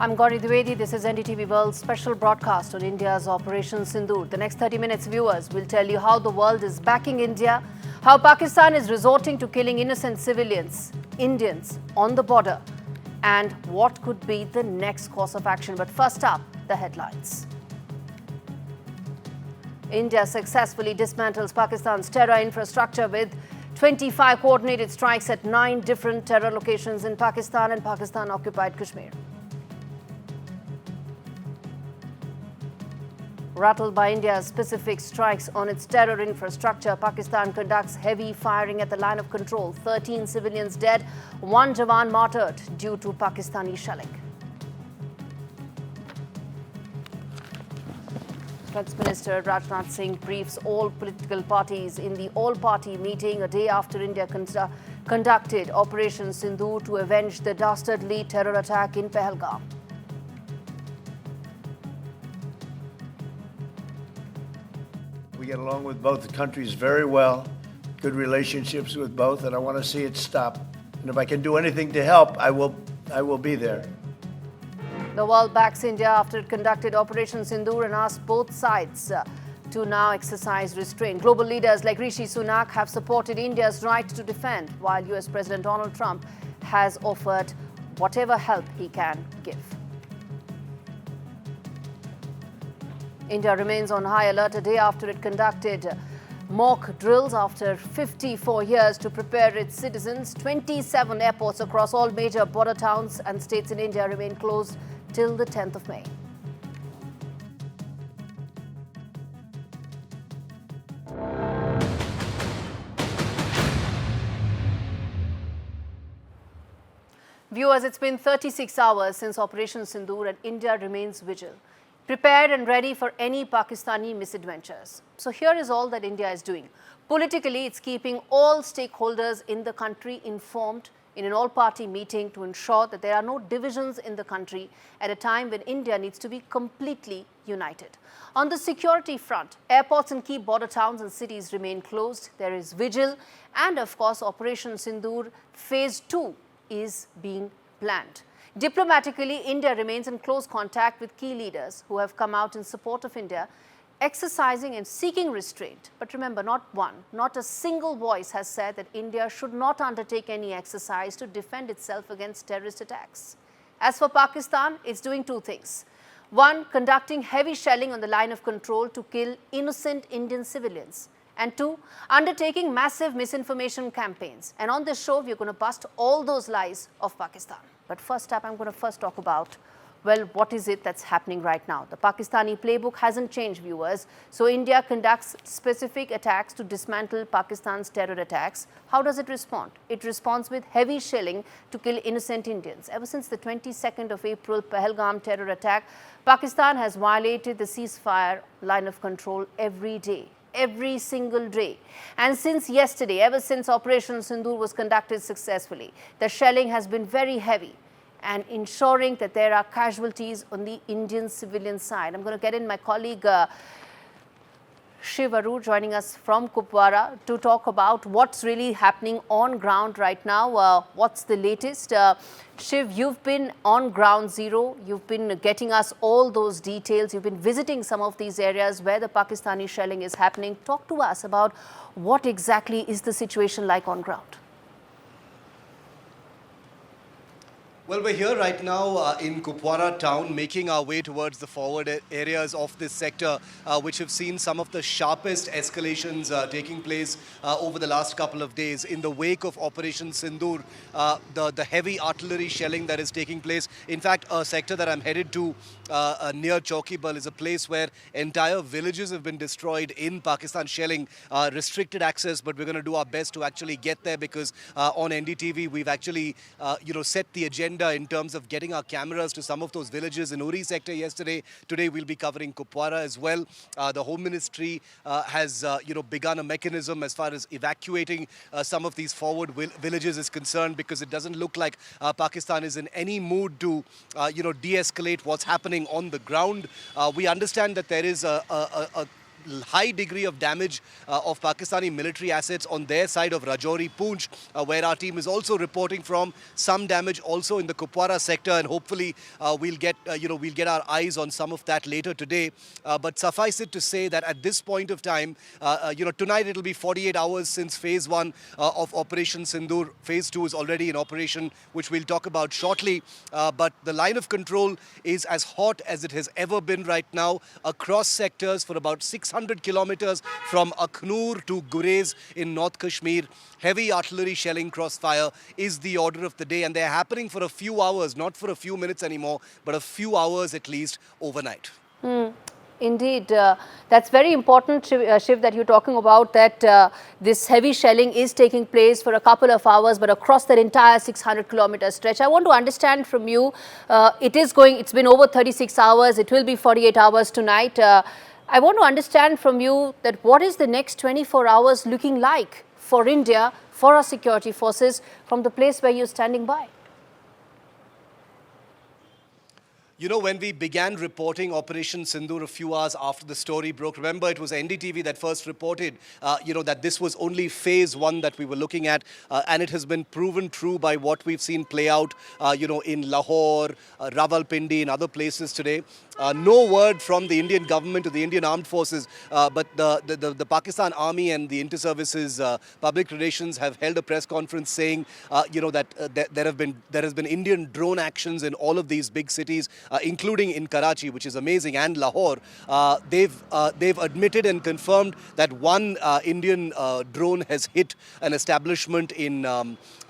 I'm Gaurie Dwivedi. This is NDTV World's special broadcast on India's Operation Sindoor. The next 30 minutes, viewers, will tell you how the world is backing India, how Pakistan is resorting to killing innocent civilians, Indians, on the border, and what could be the next course of action. But first up, the headlines. India successfully dismantles Pakistan's terror infrastructure with 25 coordinated strikes at 9 different terror locations in Pakistan and Pakistan-occupied Kashmir. Rattled by India's specific strikes on its terror infrastructure, Pakistan conducts heavy firing at the line of control. 13 civilians dead, 1 Jawan martyred due to Pakistani shelling. Defence Minister Rajnath Singh briefs all political parties in the all-party meeting a day after India conducted Operation Sindoor to avenge the dastardly terror attack in Pahalgam. We get along with both the countries very well, good relationships with both, and I want to see it stop. And if I can do anything to help, I will be there. The world backs India after it conducted Operation Sindoor and asked both sides to now exercise restraint. Global leaders like Rishi Sunak have supported India's right to defend, while US President Donald Trump has offered whatever help he can give. India remains on high alert a day after it conducted mock drills after 54 years to prepare its citizens. 27 airports across all major border towns and states in India remain closed till the 10th of May. Viewers, it's been 36 hours since Operation Sindoor and India remains vigilant, prepared and ready for any Pakistani misadventures. So here is all that India is doing. Politically, it's keeping all stakeholders in the country informed in an all-party meeting to ensure that there are no divisions in the country at a time when India needs to be completely united. On the security front, airports in key border towns and cities remain closed. There is vigil and, of course, Operation Sindoor Phase 2 is being planned. Diplomatically, India remains in close contact with key leaders who have come out in support of India, exercising and seeking restraint. But remember, not a single voice has said that India should not undertake any exercise to defend itself against terrorist attacks. As for Pakistan, it's doing 2 things. 1, conducting heavy shelling on the line of control to kill innocent Indian civilians. And 2, undertaking massive misinformation campaigns. And on this show, we're going to bust all those lies of Pakistan. But first up, I'm going to first talk about, well, what is it that's happening right now? The Pakistani playbook hasn't changed, viewers. So India conducts specific attacks to dismantle Pakistan's terror attacks. How does it respond? It responds with heavy shelling to kill innocent Indians. Ever since the 22nd of April Pahalgam terror attack, Pakistan has violated the ceasefire line of control every day. Every single day. And since yesterday, ever since Operation Sindoor was conducted successfully, the shelling has been very heavy and ensuring that there are casualties on the Indian civilian side. I'm going to get in my colleague Shiv Aru joining us from Kupwara to talk about what's really happening on ground right now. What's the latest? Shiv, you've been on ground zero. You've been getting us all those details. You've been visiting some of these areas where the Pakistani shelling is happening. Talk to us about what exactly is the situation like on ground. Well, we're here right now in Kupwara town, making our way towards the forward areas of this sector, which have seen some of the sharpest escalations taking place over the last couple of days. In the wake of Operation Sindoor, the heavy artillery shelling that is taking place. In fact, a sector that I'm headed to near Chaukibal is a place where entire villages have been destroyed in Pakistan shelling, restricted access, but we're going to do our best to actually get there because on NDTV we've actually set the agenda in terms of getting our cameras to some of those villages in Uri sector yesterday. Today we'll be covering Kupwara as well. The Home Ministry has begun a mechanism as far as evacuating some of these forward villages is concerned, because it doesn't look like Pakistan is in any mood to de-escalate what's happening on the ground. We understand that there is a high degree of damage of Pakistani military assets on their side of Rajouri, Poonch, where our team is also reporting from. Some damage also in the Kupwara sector, and hopefully we'll get our eyes on some of that later today. But suffice it to say that at this point of time, tonight it'll be 48 hours since phase 1 of Operation Sindoor. Phase 2 is already in operation, which we'll talk about shortly. But the line of control is as hot as it has ever been right now across sectors for about 600 kilometers from Akhnur to Gurez in North Kashmir. Heavy artillery shelling crossfire is the order of the day, and they're happening for a few hours, not for a few minutes anymore, but a few hours at least overnight. Indeed, that's very important, Shiv, that you're talking about, that this heavy shelling is taking place for a couple of hours, but across that entire 600-kilometer stretch. I want to understand from you, it's been over 36 hours, it will be 48 hours tonight. I want to understand from you that what is the next 24 hours looking like for India, for our security forces, from the place where you're standing by? You know, when we began reporting Operation Sindoor a few hours after the story broke, remember it was NDTV that first reported, that this was only phase 1 that we were looking at, and it has been proven true by what we've seen play out, in Lahore, Rawalpindi, and other places today. No word from the Indian government or the Indian armed forces, but the Pakistan Army and the Inter-Services Public Relations have held a press conference saying, that there has been Indian drone actions in all of these big cities, including in Karachi, which is amazing, and Lahore. They've admitted and confirmed that one Indian drone has hit an establishment in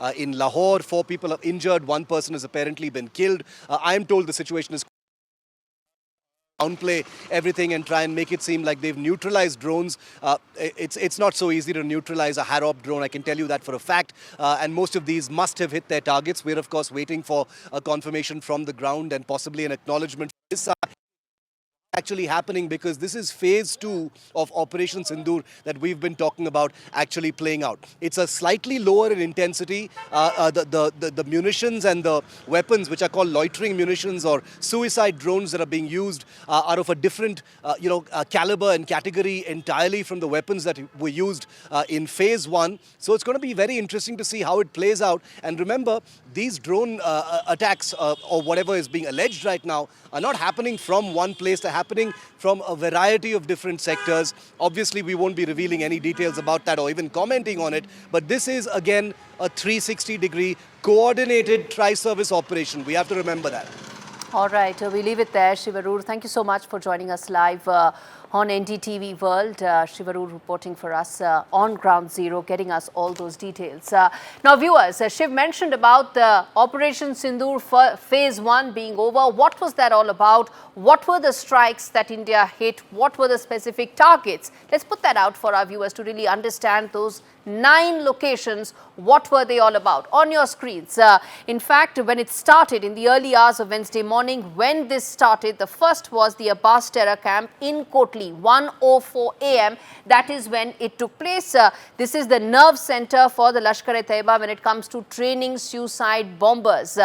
Lahore. 4 people are injured. 1 person has apparently been killed. I am told the situation is downplay everything and try and make it seem like they've neutralized drones. It's not so easy to neutralize a Harop drone, I can tell you that for a fact. And most of these must have hit their targets. We're, of course, waiting for a confirmation from the ground and possibly an acknowledgement from this side. Actually happening, because this is phase 2 of Operation Sindoor that we've been talking about actually playing out. It's a slightly lower in intensity. The munitions and the weapons, which are called loitering munitions or suicide drones that are being used, are of a different caliber and category entirely from the weapons that were used in phase 1. So it's going to be very interesting to see how it plays out. And remember, these drone attacks or whatever is being alleged right now are not happening from one place. They're happening from a variety of different sectors. Obviously, we won't be revealing any details about that or even commenting on it. But this is, again, a 360-degree coordinated tri-service operation. We have to remember that. All right, we leave it there. Shiv Arur, thank you so much for joining us live on NDTV World. Shiv Arur reporting for us on Ground Zero, getting us all those details. Now, viewers, Shiv mentioned about the Operation Sindoor phase 1 being over. What was that all about? What were the strikes that India hit? What were the specific targets? Let's put that out for our viewers to really understand those 9 locations. What were they all about? On your screens. In fact, when it started in the early hours of Wednesday morning, when this started, the first was the Abbas Terror Camp in Kotli, 1:04 a.m. That is when it took place. This is the nerve center for the Lashkar-e-Taiba when it comes to training suicide bombers.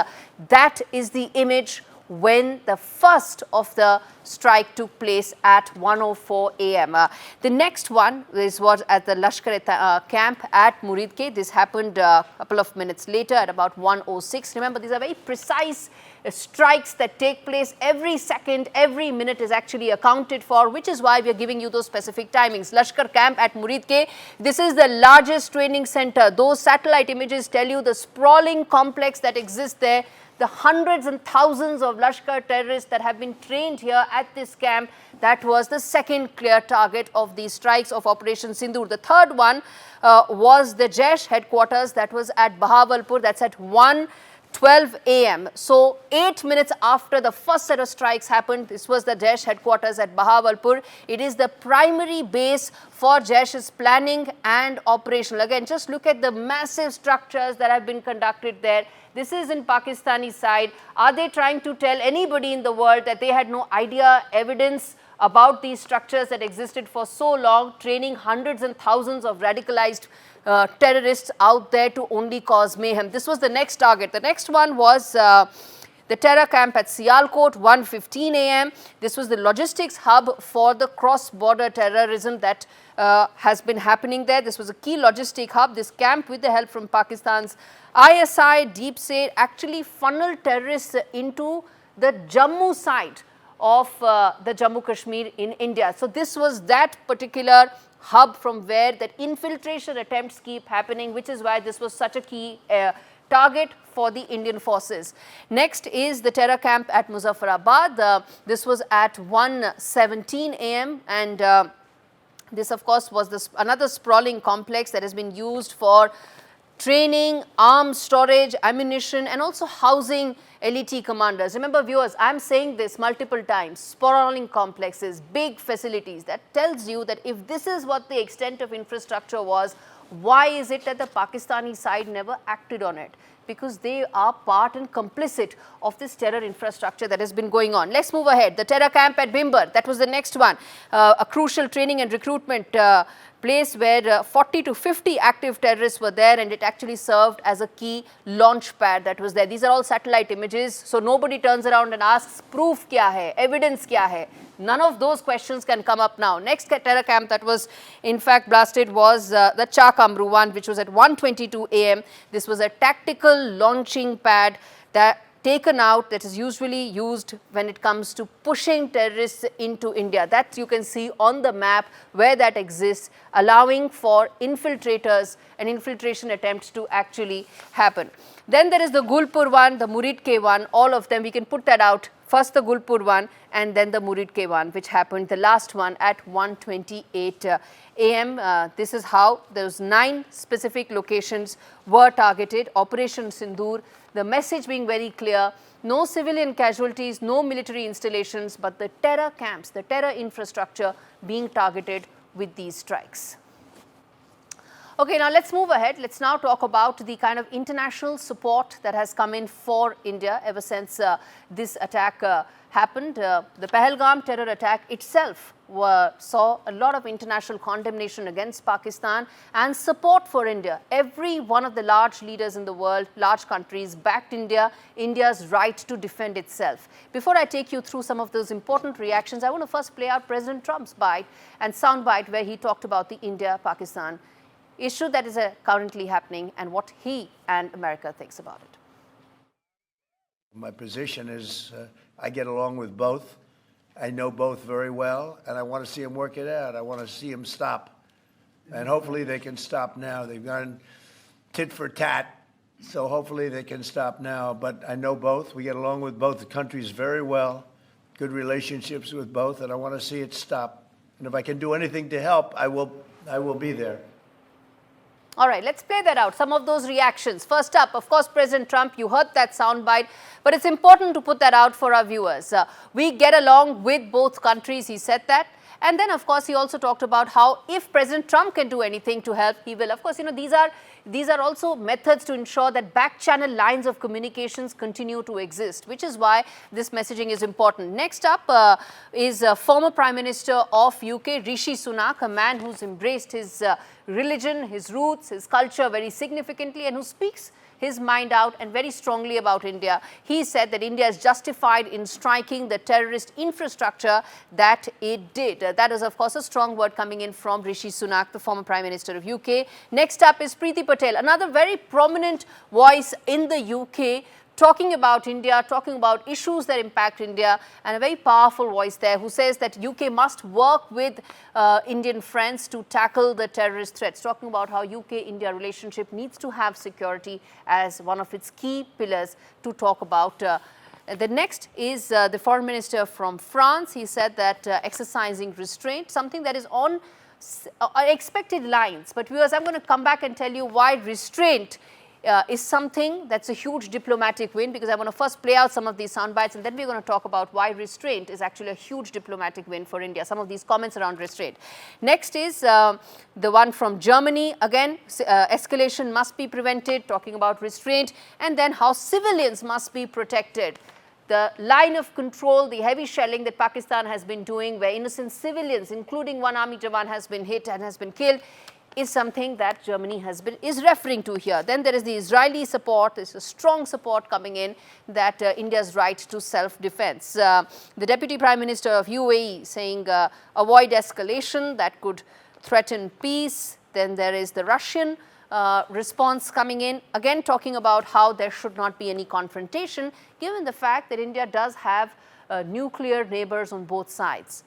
That is the image when the first of the strike took place at 1:04 a.m. The next one was at the Lashkar camp at Muridke. This happened a couple of minutes later at about 1:06. Remember, these are very precise strikes that take place. Every second, every minute is actually accounted for, which is why we are giving you those specific timings. Lashkar camp at Muridke, this is the largest training center. Those satellite images tell you the sprawling complex that exists there, the hundreds and thousands of Lashkar terrorists that have been trained here at this camp. That was the second clear target of these strikes of Operation Sindoor. The third one was the Jaish headquarters that was at Bahawalpur. That's at 1:12 a.m. So 8 minutes after the first set of strikes happened, this was the Jaish headquarters at Bahawalpur. It is the primary base for Jaish's planning and operational. Again, just look at the massive structures that have been conducted there. This is in Pakistani side. Are they trying to tell anybody in the world that they had no idea, evidence about these structures that existed for so long, training hundreds and thousands of radicalized terrorists out there to only cause mayhem? This was the next target. The next one was The terror camp at Sialkot, 1:15 a.m. This was the logistics hub for the cross-border terrorism that has been happening there. This was a key logistic hub. This camp, with the help from Pakistan's ISI, Deep State, actually funneled terrorists into the Jammu side of the Jammu Kashmir in India. So this was that particular hub from where that infiltration attempts keep happening, which is why this was such a key target for the Indian forces. Next is the terror camp at Muzaffarabad. This was at 1:17 a.m. and this of course was another sprawling complex that has been used for training, arms storage, ammunition, and also housing LET commanders. Remember viewers, I am saying this multiple times, sprawling complexes, big facilities. That tells you that if this is what the extent of infrastructure was, why is it that the Pakistani side never acted on it? Because they are part and complicit of this terror infrastructure that has been going on. Let's move ahead. The terror camp at Bhimber, that was the next one. A crucial training and recruitment place where 40 to 50 active terrorists were there, and it actually served as a key launch pad that was there. These are all satellite images, so nobody turns around and asks, proof kya hai, evidence kya hai? None of those questions can come up now. Next terror camp that was in fact blasted was the Chakamru one, which was at 1:22 a.m. This was a tactical launching pad that taken out that is usually used when it comes to pushing terrorists into India. That you can see on the map where that exists, allowing for infiltrators and infiltration attempts to actually happen. Then there is the Gulpur one, the Muridke one, all of them, we can put that out. First the Gulpur one and then the Muridke one, which happened, the last one at 1:28 a.m. This is how those 9 specific locations were targeted. Operation Sindoor, the message being very clear, no civilian casualties, no military installations, but the terror camps, the terror infrastructure being targeted with these strikes. Okay, now let's move ahead. Let's now talk about the kind of international support that has come in for India ever since this attack happened. The Pahalgam terror attack itself saw a lot of international condemnation against Pakistan and support for India. Every one of the large leaders in the world, large countries, backed India's right to defend itself. Before I take you through some of those important reactions, I want to first play out President Trump's bite and soundbite where he talked about the India-Pakistan issue that is currently happening and what he and America thinks about it. My position is I get along with both. I know both very well, and I want to see them work it out. I want to see them stop. And hopefully they can stop now. They've gone tit for tat, so hopefully they can stop now. But I know both. We get along with both the countries very well, good relationships with both, and I want to see it stop. And if I can do anything to help, I will be there. All right, let's play that out, some of those reactions. First up, of course, President Trump, you heard that soundbite, but it's important to put that out for our viewers. We get along with both countries, he said that. And then, of course, he also talked about how if President Trump can do anything to help, he will. Of course, you know, these are also methods to ensure that back-channel lines of communications continue to exist, which is why this messaging is important. Next up is former Prime Minister of UK, Rishi Sunak, a man who's embraced his religion, his roots, his culture very significantly, and who speaks his mind out and very strongly about India. He said that India is justified in striking the terrorist infrastructure that it did. That is, of course, a strong word coming in from Rishi Sunak, the former Prime Minister of UK. Next up is Priti Patel, another very prominent voice in the UK, talking about India, talking about issues that impact India, and a very powerful voice there who says that UK must work with Indian friends to tackle the terrorist threats, talking about how UK-India relationship needs to have security as one of its key pillars to talk about. The next is the Foreign Minister from France. He said that exercising restraint, something that is on expected lines. But viewers, I'm going to come back and tell you why restraint is something that's a huge diplomatic win, because I want to first play out some of these sound bites and then we're going to talk about why restraint is actually a huge diplomatic win for India, some of these comments around restraint. Next is the one from Germany, again, escalation must be prevented, talking about restraint, and then how civilians must be protected. The line of control, the heavy shelling that Pakistan has been doing, where innocent civilians, including one army jawan, has been hit and has been killed. is something that Germany is referring to here. Then there is the Israeli support. There's a strong support coming in that India's right to self-defense. The Deputy Prime Minister of UAE saying avoid escalation that could threaten peace. Then there is the Russian response coming in, again talking about how there should not be any confrontation, given the fact that India does have nuclear neighbors on both sides.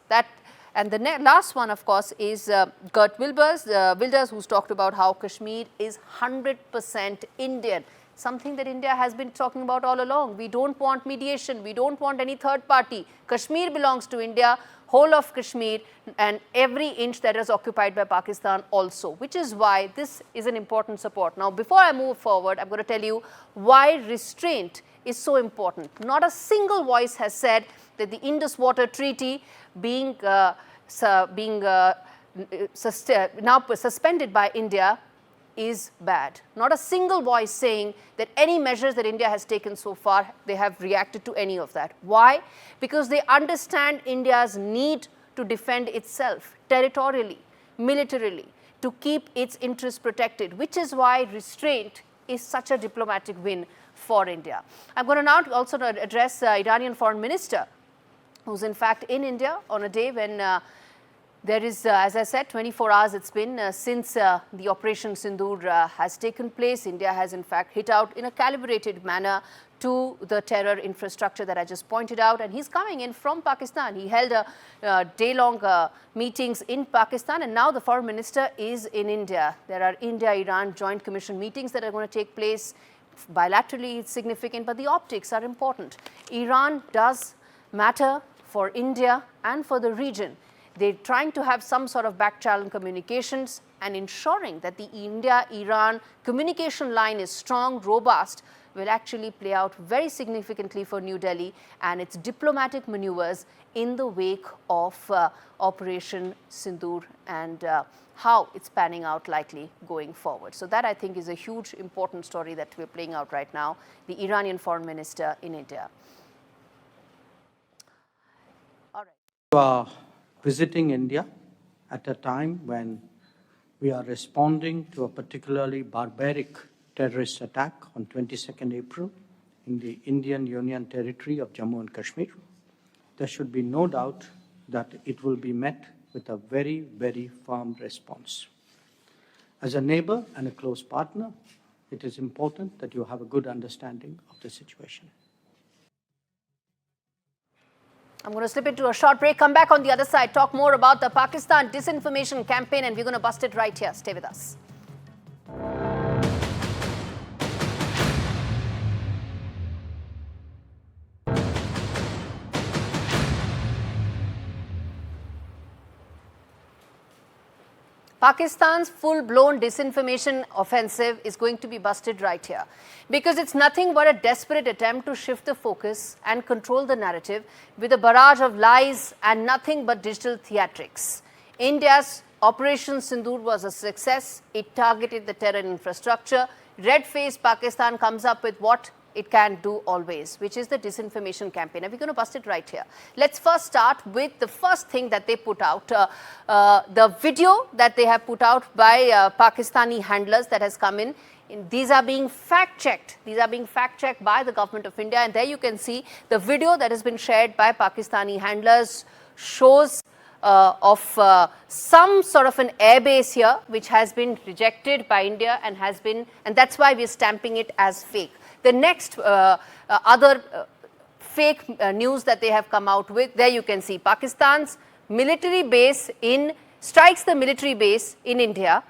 And the last one, of course, is Geert Wilders, who's talked about how Kashmir is 100% Indian, something that India has been talking about all along. We don't want mediation. We don't want any third party. Kashmir belongs to India, whole of Kashmir, and every inch that is occupied by Pakistan also, which is why this is an important support. Now, before I move forward, I'm going to tell you why restraint is so important. Not a single voice has said that the Indus Water Treaty being now suspended by India is bad. Not a single voice saying that any measures that India has taken so far, they have reacted to any of that. Why? Because they understand India's need to defend itself territorially, militarily, to keep its interests protected, which is why restraint is such a diplomatic win for India. I'm going to now also address Iranian Foreign Minister, who's in fact in India on a day when there is, as I said, 24 hours it's been since the Operation Sindoor has taken place. India has in fact hit out in a calibrated manner to the terror infrastructure that I just pointed out, and he's coming in from Pakistan. He held a day-long meetings in Pakistan, and now the foreign minister is in India. There are India-Iran Joint Commission meetings that are going to take place. Bilaterally, it's significant, but the optics are important. Iran does matter for India and for the region. They're trying to have some sort of back-channel communications and ensuring that the India-Iran communication line is strong, robust, will actually play out very significantly for New Delhi and its diplomatic maneuvers in the wake of Operation Sindoor and how it's panning out likely going forward. So that, I think, is a huge, important story that we're playing out right now, the Iranian foreign minister in India. All right. Visiting India at a time when we are responding to a particularly barbaric terrorist attack on 22nd April in the Indian Union territory of Jammu and Kashmir. There should be no doubt that it will be met with a very, very firm response. As a neighbor and a close partner, it is important that you have a good understanding of the situation. I'm going to slip into a short break, come back on the other side, talk more about the Pakistan disinformation campaign, and we're going to bust it right here. Stay with us. Pakistan's full-blown disinformation offensive is going to be busted right here, because it's nothing but a desperate attempt to shift the focus and control the narrative with a barrage of lies and nothing but digital theatrics. India's Operation Sindoor was a success. It targeted the terror infrastructure. Red-faced Pakistan comes up with what it can do always, which is the disinformation campaign. And we're going to bust it right here. Let's first start with the first thing that they put out, the video that they have put out by Pakistani handlers that has come in. These are being fact-checked. These are being fact-checked by the government of India. And there you can see the video that has been shared by Pakistani handlers shows of some sort of an airbase here, which has been rejected by India and has been, and that's why we're stamping it as fake. The next other fake news that they have come out with, there you can see Pakistan's military base strikes the military base in India.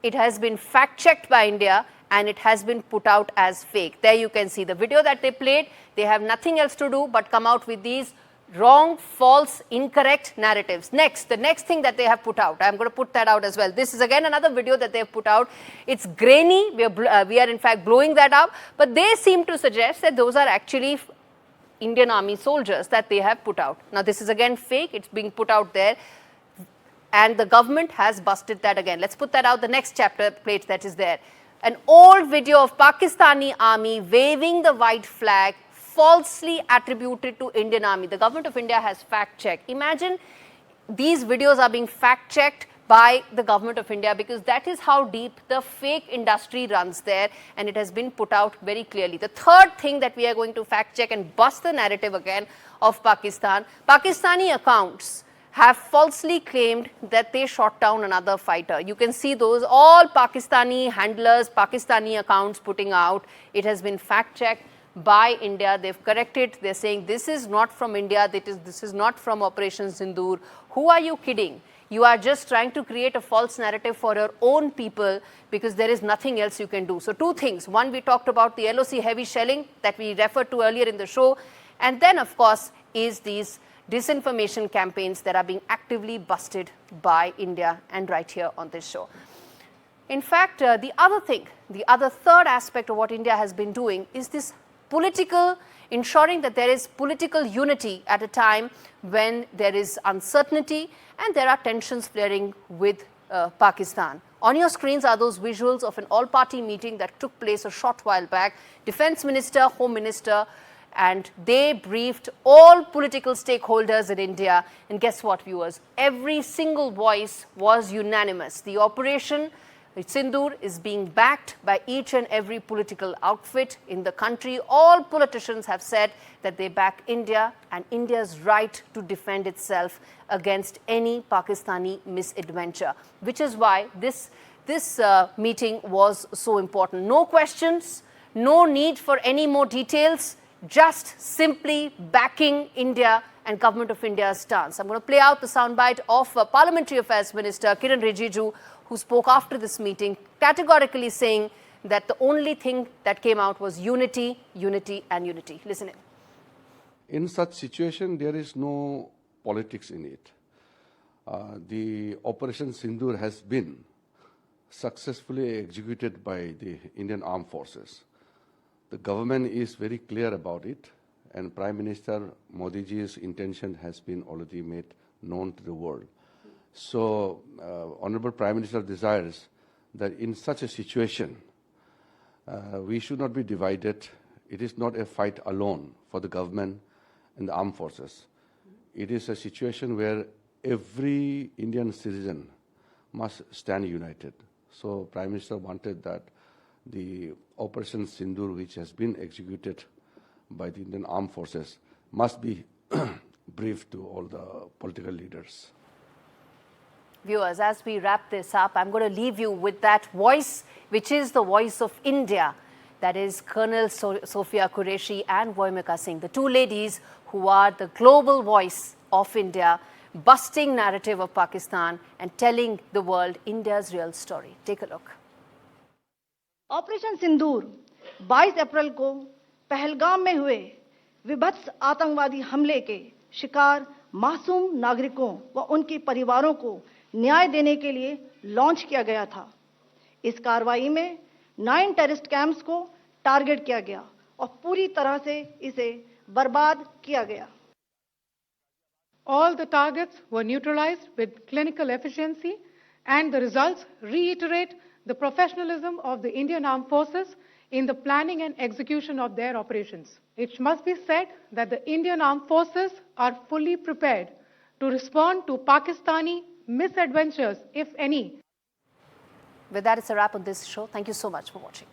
It has been fact-checked by India and it has been put out as fake. There you can see the video that they played. They have nothing else to do but come out with these wrong, false, incorrect narratives. Next, the next thing that they have put out, I'm going to put that out as well. This is again another video that they have put out. It's grainy. We are in fact blowing that up, but they seem to suggest that those are actually Indian Army soldiers that they have put out. Now this is again fake. It's being put out there, and the government has busted that again. Let's put that out. The next chapter plate that is there. An old video of Pakistani army waving the white flag, falsely attributed to Indian Army. The government of India has fact-checked. Imagine these videos are being fact-checked by the government of India, because that is how deep the fake industry runs there, and it has been put out very clearly. The third thing that we are going to fact check and bust the narrative again of Pakistan, Pakistani accounts have falsely claimed that they shot down another fighter. You can see those, all Pakistani handlers, Pakistani accounts putting out. It has been fact checked by India. They've corrected. They're saying this is not from India. This is not from Operation Sindoor. Who are you kidding? You are just trying to create a false narrative for your own people, because there is nothing else you can do. So two things. One, we talked about the LOC heavy shelling that we referred to earlier in the show. And then, of course, is these disinformation campaigns that are being actively busted by India, and right here on this show. In fact, the other thing, the other third aspect of what India has been doing is this political, ensuring that there is political unity at a time when there is uncertainty and there are tensions flaring with Pakistan. On your screens are those visuals of an all-party meeting that took place a short while back. Defense Minister, Home Minister, and they briefed all political stakeholders in India. And guess what, viewers? Every single voice was unanimous. The operation Sindoor is being backed by each and every political outfit in the country. All politicians have said that they back India and India's right to defend itself against any Pakistani misadventure, which is why this meeting was so important. No questions, no need for any more details, just simply backing India and Government of India's stance. I'm going to play out the soundbite of Parliamentary Affairs Minister Kiran Rijiju, who spoke after this meeting, categorically saying that the only thing that came out was unity, unity and unity. Listen in. In such situation, there is no politics in it. The Operation Sindoor has been successfully executed by the Indian Armed Forces. The government is very clear about it, and Prime Minister Modiji's intention has been already made known to the world. So, Honorable Prime Minister desires that in such a situation, we should not be divided. It is not a fight alone for the government and the armed forces. It is a situation where every Indian citizen must stand united. So, Prime Minister wanted that the Operation Sindoor, which has been executed by the Indian Armed Forces, must be briefed to all the political leaders. Viewers, as we wrap this up, I'm going to leave you with that voice, which is the voice of India. That is Colonel Sophia Qureshi and Voimika Singh, the two ladies who are the global voice of India, busting narrative of Pakistan and telling the world India's real story. Take a look. Operation Sindoor 22 अप्रैल को पहलगाम में हुए विभत्स आतंकवादी हमले के शिकार मासूम नागरिकों व उनके परिवारों को न्याय देने के लिए लॉन्च किया गया था। इस कार्रवाई में 9 टेररिस्ट कैंप्स को टारगेट किया गया और पूरी तरह से इसे बर्बाद किया गया। All the targets were neutralized with clinical efficiency, and the results reiterate the professionalism of the Indian Armed Forces in the planning and execution of their operations. It must be said that the Indian Armed Forces are fully prepared to respond to Pakistani misadventures, if any. With that, it's a wrap on this show. Thank you so much for watching.